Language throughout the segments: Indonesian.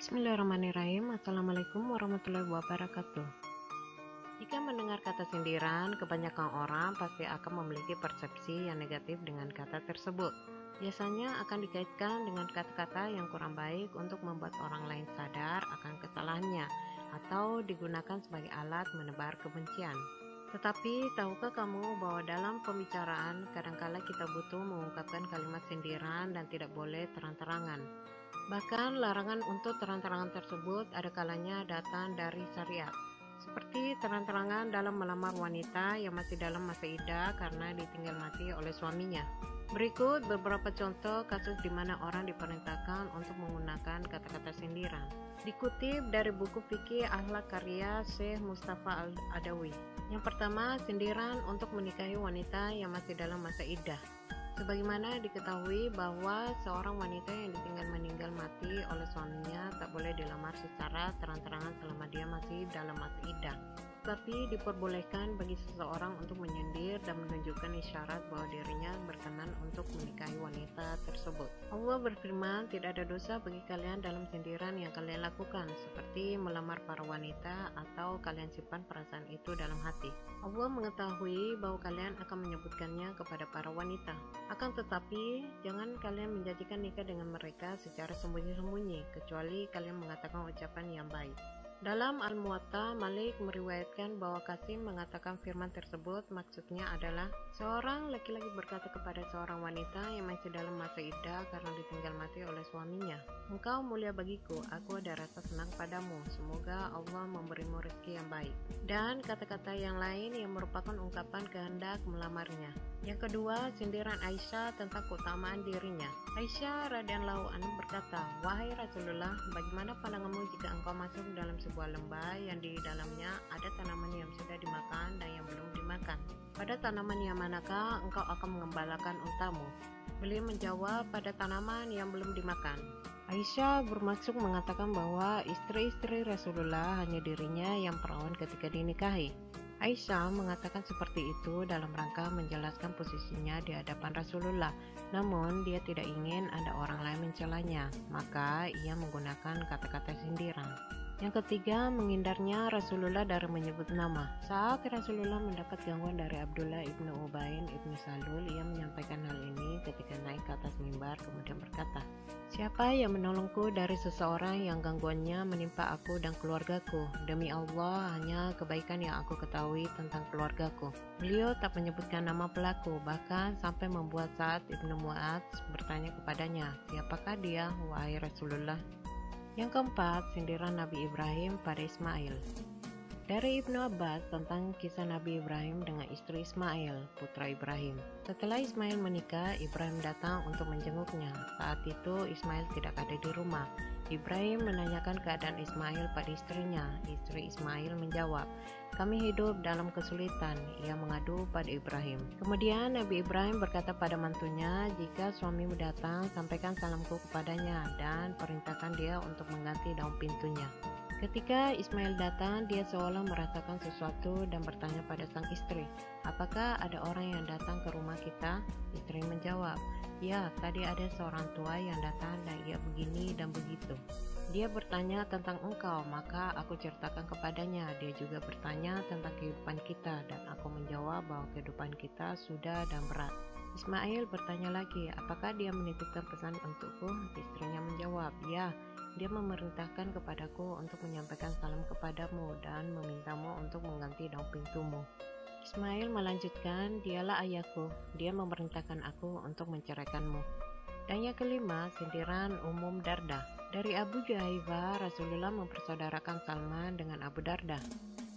Bismillahirrahmanirrahim. Assalamualaikum warahmatullahi wabarakatuh. Jika mendengar kata sindiran, kebanyakan orang pasti akan memiliki persepsi yang negatif dengan kata tersebut. Biasanya akan dikaitkan dengan kata-kata yang kurang baik untuk membuat orang lain sadar akan kesalahannya, atau digunakan sebagai alat menebar kebencian. Tetapi, tahukah kamu bahwa dalam pembicaraan kadangkala kita butuh mengungkapkan kalimat sindiran dan tidak boleh terang-terangan. Bahkan larangan untuk terang-terangan tersebut ada kalanya datang dari syariat, seperti terang-terangan dalam melamar wanita yang masih dalam masa iddah karena ditinggal mati oleh suaminya. Berikut beberapa contoh kasus di mana orang diperintahkan untuk menggunakan kata-kata sindiran. Dikutip dari buku fikih Akhlak karya Syekh Mustafa Al-Adawi. Yang pertama, sindiran untuk menikahi wanita yang masih dalam masa iddah. Sebagaimana diketahui bahwa seorang wanita yang meninggal mati oleh suaminya tak boleh dilamar secara terang-terangan selama dia masih dalam masa iddah. Tapi diperbolehkan bagi seseorang untuk menyindir dan menunjukkan isyarat bahwa dirinya berkenan untuk menikahi wanita tersebut. Allah berfirman, tidak ada dosa bagi kalian dalam sindiran yang kalian lakukan, seperti melamar para wanita atau kalian simpan perasaan itu dalam hati. Allah mengetahui bahwa kalian akan menyebutkannya kepada para wanita. Akan tetapi, jangan kalian menjanjikan nikah dengan mereka secara sembunyi-sembunyi, kecuali kalian mengatakan ucapan yang baik. Dalam Al-Muwatta, Malik meriwayatkan bahwa Qasim mengatakan firman tersebut maksudnya adalah seorang laki-laki berkata kepada seorang wanita yang masih dalam masa iddah karena ditinggal mati oleh suaminya, "Engkau mulia bagiku, aku ada rasa senang padamu, semoga Allah memberimu rezeki yang baik." Dan kata-kata yang lain yang merupakan ungkapan kehendak melamarnya. Yang kedua, sindiran Aisyah tentang keutamaan dirinya. Aisyah radhiyallahu anha berkata, "Wahai Rasulullah, bagaimana pandanganmu jika engkau masuk dalam sebuah lembah yang di dalamnya ada tanaman yang sudah dimakan dan yang belum dimakan? Pada tanaman yang manakah engkau akan mengembalakan untamu?" Beliau menjawab, "Pada tanaman yang belum dimakan." Aisyah bermaksud mengatakan bahwa istri-istri Rasulullah hanya dirinya yang perawan ketika dinikahi. Aisyah mengatakan seperti itu dalam rangka menjelaskan posisinya di hadapan Rasulullah, namun dia tidak ingin ada orang lain mencelanya, maka ia menggunakan kata-kata sindiran. Yang ketiga, menghindarnya Rasulullah dari menyebut nama. Saat Rasulullah mendapat gangguan dari Abdullah ibnu Ubay ibnu Salul, ia menyampaikan hal ini ketika naik ke atas mimbar kemudian berkata, "Siapa yang menolongku dari seseorang yang gangguannya menimpa aku dan keluargaku? Demi Allah, hanya kebaikan yang aku ketahui tentang keluargaku." Beliau tak menyebutkan nama pelaku, bahkan sampai membuat Sa'ad ibnu Mu'adz bertanya kepadanya, "Siapakah dia, wahai Rasulullah?" Yang keempat, sindiran Nabi Ibrahim pada Ismail. Dari Ibnu Abbas tentang kisah Nabi Ibrahim dengan istri Ismail, putra Ibrahim. Setelah Ismail menikah, Ibrahim datang untuk menjenguknya. Saat itu Ismail tidak ada di rumah. Ibrahim menanyakan keadaan Ismail pada istrinya. Istri Ismail menjawab, "Kami hidup dalam kesulitan." Ia mengadu pada Ibrahim. Kemudian Nabi Ibrahim berkata pada mantunya, "Jika suamimu datang, sampaikan salamku kepadanya dan perintahkan dia untuk mengganti daun pintunya." Ketika Ismail datang, dia seolah merasakan sesuatu dan bertanya pada sang istri, "Apakah ada orang yang datang ke rumah kita?" Istri menjawab, "Ya, tadi ada seorang tua yang datang dan ia begini dan begitu. Dia bertanya tentang engkau, maka aku ceritakan kepadanya. Dia juga bertanya tentang kehidupan kita dan aku menjawab bahwa kehidupan kita sudah dan berat." Ismail bertanya lagi, "Apakah dia menitipkan pesan untukku?" Istrinya menjawab, "Ya, dia memerintahkan kepadaku untuk menyampaikan salam kepadamu dan memintamu untuk mengganti daun pintumu." Ismail melanjutkan, "Dialah ayahku, dia memerintahkan aku untuk menceraikanmu." Dan yang kelima, sindiran Ummu Darda. Dari Abu Juhaifah, Rasulullah mempersaudarakan Salman dengan Abu Darda.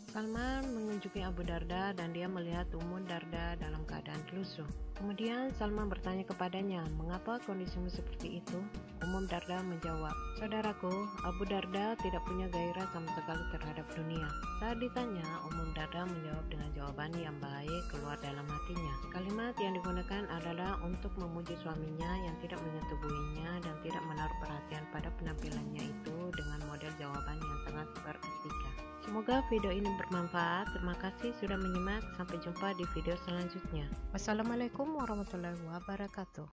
Salman mengunjungi Abu Darda dan dia melihat Ummu Darda dalam keadaan lusuh. Kemudian Salman bertanya kepadanya, "Mengapa kondisimu seperti itu?" Ummu Darda menjawab, "Saudaraku, Abu Darda tidak punya gairah sama sekali terhadap dunia." Saat ditanya, Ummu Darda menjawab dengan jawaban yang baik keluar dalam hatinya. Kalimat yang digunakan adalah untuk memuji suaminya yang tidak menyetubuhinya dan tidak menaruh perhatian pada penampilannya itu dengan model jawaban yang sangat beretika. Semoga video ini bermanfaat. Terima kasih sudah menyimak. Sampai jumpa di video selanjutnya. Wassalamualaikum warahmatullahi wabarakatuh.